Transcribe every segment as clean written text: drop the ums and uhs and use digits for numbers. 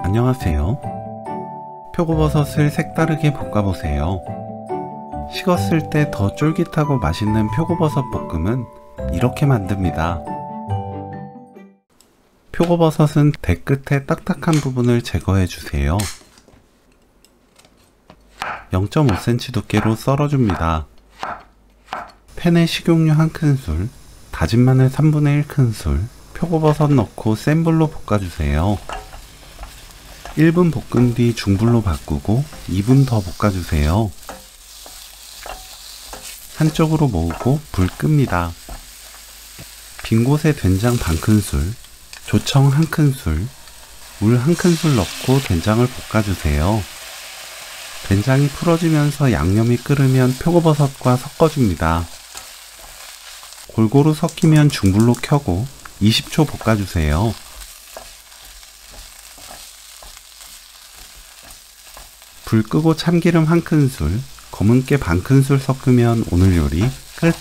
안녕하세요. 표고버섯을 색다르게 볶아보세요. 식었을 때 더 쫄깃하고 맛있는 표고버섯 볶음은 이렇게 만듭니다. 표고버섯은 대 끝에 딱딱한 부분을 제거해주세요. 0.5cm 두께로 썰어줍니다. 팬에 식용유 1큰술, 다진 마늘 3분의 1큰술, 표고버섯 넣고 센 불로 볶아주세요. 1분 볶은 뒤 중불로 바꾸고 2분 더 볶아주세요. 한쪽으로 모으고 불 끕니다. 빈 곳에 된장 반큰술, 조청 1큰술, 물 1큰술 넣고 된장을 볶아주세요. 된장이 풀어지면서 양념이 끓으면 표고버섯과 섞어줍니다. 골고루 섞이면 중불로 켜고 20초 볶아주세요. 불 끄고 참기름 1큰술, 검은깨 반큰술 섞으면 오늘 요리 끝!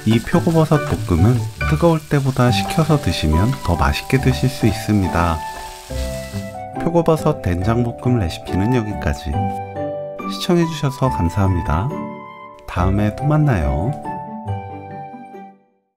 이 표고버섯 볶음은 뜨거울 때보다 식혀서 드시면 더 맛있게 드실 수 있습니다. 표고버섯 된장볶음 레시피는 여기까지. 시청해주셔서 감사합니다. 다음에 또 만나요.